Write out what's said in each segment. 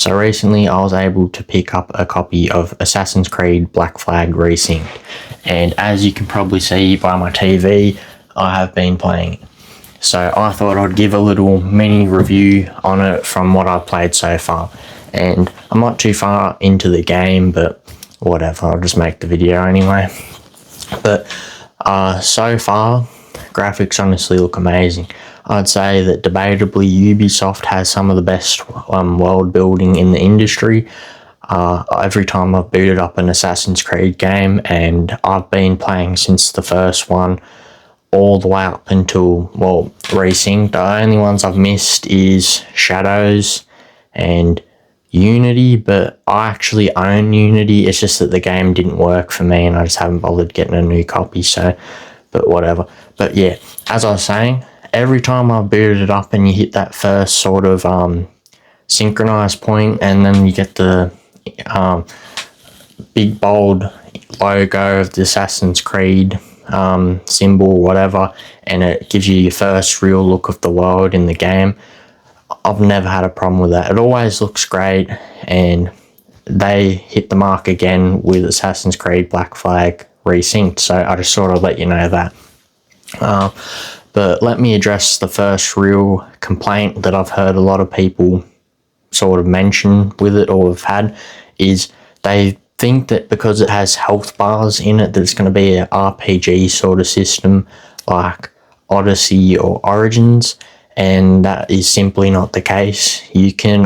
So recently I was able to pick up a copy of Assassin's Creed Black Flag Resynced, and as you can probably see by my TV, I have been playing it. So I thought I'd give a little mini review on it from what I've played so far. And I'm not too far into the game, but whatever, I'll just make the video anyway. But so far, graphics honestly look amazing. I'd say that debatably Ubisoft has some of the best world building in the industry. Every time I've booted up an Assassin's Creed game, and I've been playing since the first one all the way up until, well, Resynced. The only ones I've missed is Shadows and Unity, but I actually own Unity. It's just that the game didn't work for me and I just haven't bothered getting a new copy, so, but whatever. But yeah, as I was saying, every time I've booted it up and you hit that first sort of synchronized point, and then you get the big bold logo of the Assassin's Creed symbol, whatever, and it gives you your first real look of the world in the game. I've never had a problem with that. It always looks great, and they hit the mark again with Assassin's Creed Black Flag Resynced, so I just sort of let you know that. But let me address the first real complaint that I've heard a lot of people sort of mention with it or have had, is they think that because it has health bars in it that it's going to be an RPG sort of system like Odyssey or Origins, and that is simply not the case. You can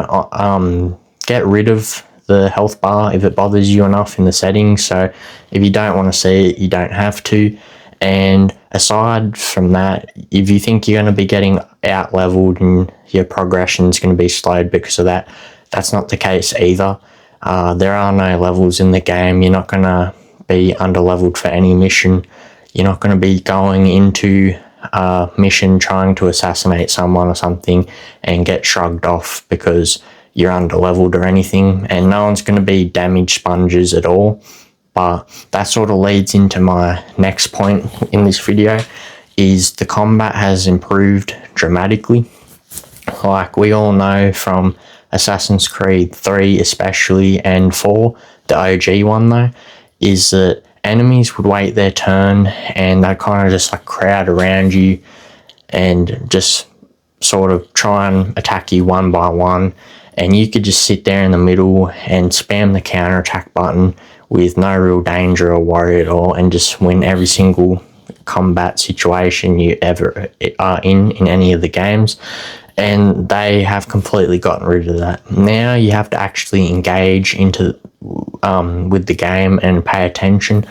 get rid of the health bar if it bothers you enough in the settings, so if you don't want to see it, you don't have to. And aside from that, if you think you're going to be getting out leveled and your progression is going to be slowed because of that, that's not the case either. There are no levels in the game. You're not going to be under leveled for any mission. You're not going to be going into a mission trying to assassinate someone or something and get shrugged off because you're under leveled or anything, and no one's going to be damage sponges at all. But that sort of leads into my next point in this video, is the combat has improved dramatically. Like we all know from Assassin's Creed 3 especially, and 4, the OG one though, is that enemies would wait their turn and they'd kind of just like crowd around you and just sort of try and attack you one by one, and you could just sit there in the middle and spam the counterattack button with no real danger or worry at all, and just win every single combat situation you ever are in any of the games. And they have completely gotten rid of that. Now you have to actually engage into with the game and pay attention.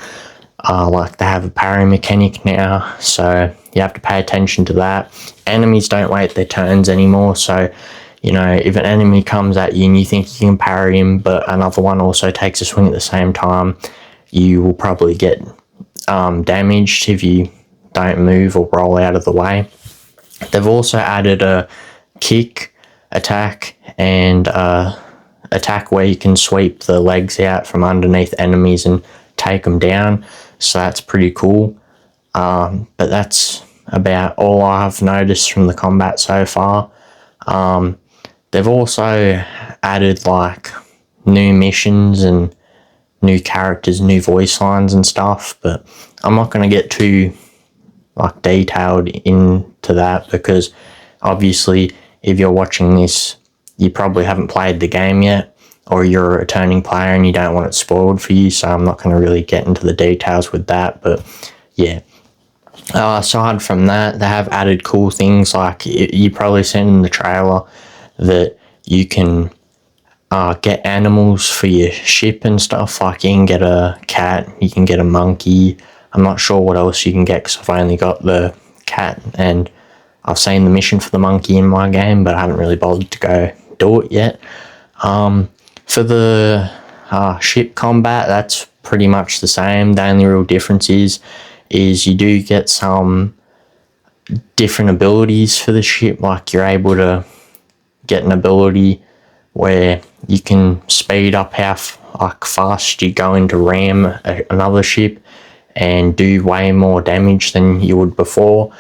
Like they have a parry mechanic now, so you have to pay attention to that. Enemies don't wait their turns anymore, so you know, if an enemy comes at you and you think you can parry him, but another one also takes a swing at the same time, you will probably get damaged if you don't move or roll out of the way. They've also added a kick attack and attack where you can sweep the legs out from underneath enemies and take them down, so that's pretty cool. But that's about all I've noticed from the combat so far. They've also added like new missions and new characters, new voice lines and stuff, but I'm not going to get too like detailed into that because obviously if you're watching this, you probably haven't played the game yet, or you're a returning player and you don't want it spoiled for you, so I'm not going to really get into the details with that. But yeah, aside from that, they have added cool things like you probably seen in the trailer that you can get animals for your ship and stuff. Like you can get a cat, you can get a monkey. I'm not sure what else you can get because I've only got the cat, and I've seen the mission for the monkey in my game, but I haven't really bothered to go do it yet. For the ship combat, that's pretty much the same. The only real difference is you do get some different abilities for the ship. Like you're able to get an ability where you can speed up how fast you go into ram another ship and do way more damage than you would before.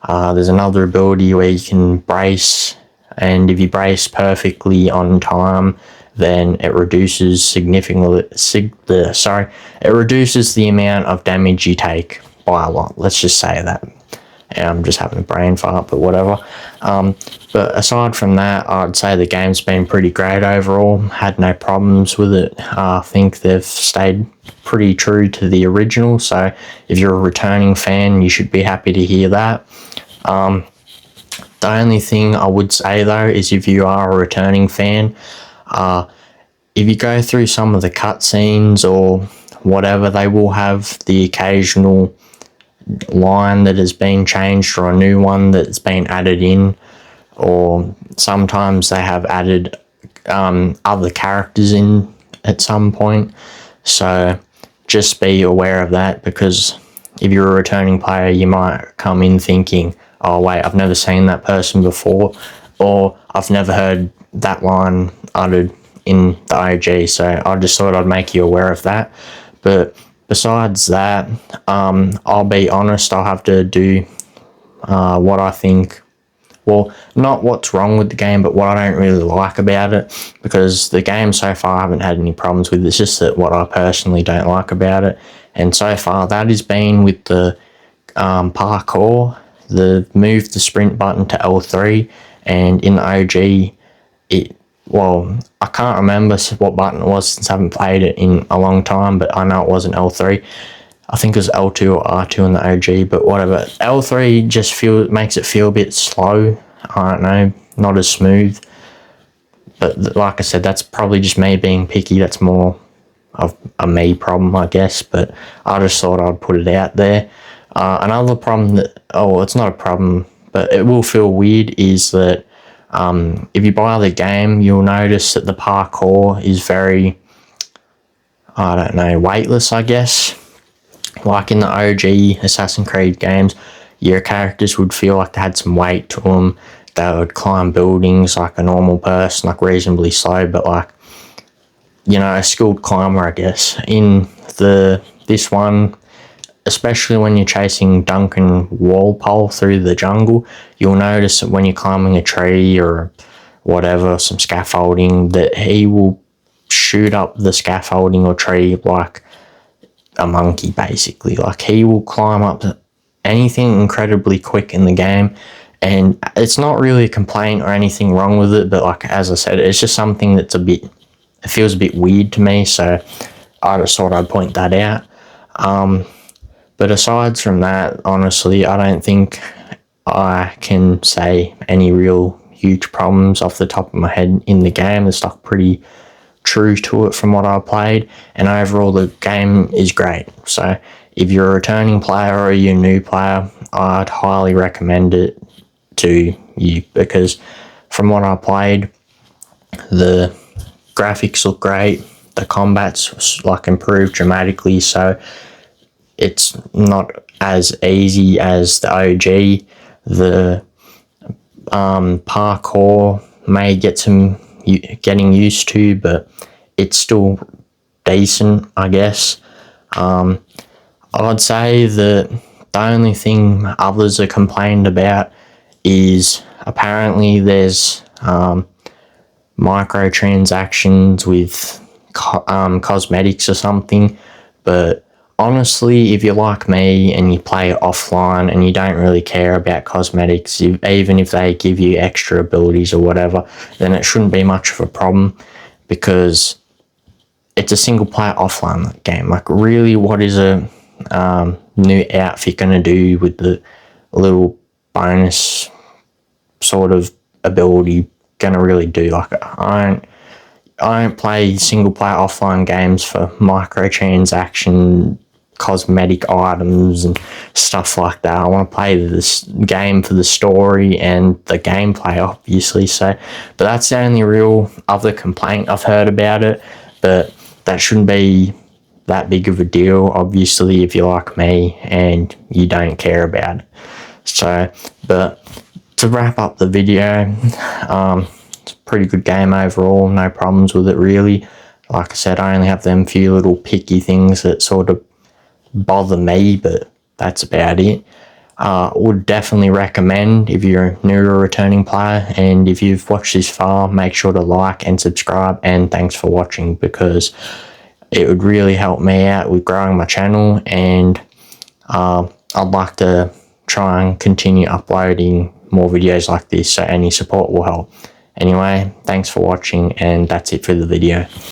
There's another ability where you can brace, and if you brace perfectly on time, then it reduces significantly. It reduces the amount of damage you take by a lot. Let's just say that. Yeah, I'm just having a brain fart, but whatever. But aside from that, I'd say the game's been pretty great overall. Had no problems with it. I think they've stayed pretty true to the original, so if you're a returning fan, you should be happy to hear that. The only thing I would say though is if you are a returning fan, if you go through some of the cutscenes or whatever, they will have the occasional line that has been changed or a new one that's been added in, or sometimes they have added other characters in at some point. So just be aware of that, because if you're a returning player, you might come in thinking, oh wait, I've never seen that person before, or I've never heard that line uttered in the OG. So I just thought I'd make you aware of that. But besides that, I'll be honest, I'll have to do what I think, well, not what's wrong with the game, but what I don't really like about it, because the game so far I haven't had any problems with. It's just that what I personally don't like about it, and so far that has been with the parkour. Move the sprint button to L3, and in the OG, I can't remember what button it was since I haven't played it in a long time, but I know it wasn't L3. I think it was L2 or R2 in the OG, but whatever. L3 just makes it feel a bit slow. I don't know, not as smooth. But like I said, that's probably just me being picky. That's more of a me problem, I guess, but I just thought I'd put it out there. Another problem it's not a problem, but it will feel weird, is that if you buy the game, you'll notice that the parkour is very, I don't know, weightless, I guess. Like in the OG Assassin's Creed games, your characters would feel like they had some weight to them. They would climb buildings like a normal person, like reasonably slow, but like, a skilled climber, I guess. In this one, especially when you're chasing Duncan Walpole through the jungle, you'll notice that when you're climbing a tree or whatever, some scaffolding, that he will shoot up the scaffolding or tree like a monkey, basically. Like, he will climb up anything incredibly quick in the game, and it's not really a complaint or anything wrong with it, but like, as I said, it's just something that's it feels a bit weird to me, so I just thought I'd point that out. But aside from that, honestly, I don't think I can say any real huge problems off the top of my head in the game. It's stuck pretty true to it from what I played, and overall the game is great. So if you're a returning player or you're a new player, I'd highly recommend it to you, because from what I played, the graphics look great, the combat's like improved dramatically, so it's not as easy as the OG. The parkour may get some getting used to, but it's still decent, I guess. I'd say that the only thing others are complained about is apparently there's microtransactions with cosmetics or something, but honestly, if you're like me and you play offline and you don't really care about cosmetics, even if they give you extra abilities or whatever, then it shouldn't be much of a problem, because it's a single player offline game. Like, really, what is a new outfit going to do with the little bonus sort of ability going to really do? Like, I don't play single player offline games for microtransaction cosmetic items and stuff like that. I want to play this game for the story and the gameplay, obviously. But that's the only real other complaint I've heard about it, but that shouldn't be that big of a deal, obviously, if you're like me and you don't care about it. But to wrap up the video, it's a pretty good game overall, no problems with it really. Like I said, I only have them few little picky things that sort of bother me, but that's about it. Would definitely recommend if you're a new or returning player, and if you've watched this far, make sure to like and subscribe, and thanks for watching, because it would really help me out with growing my channel, and I'd like to try and continue uploading more videos like this, so any support will help. Anyway, thanks for watching, and that's it for the video.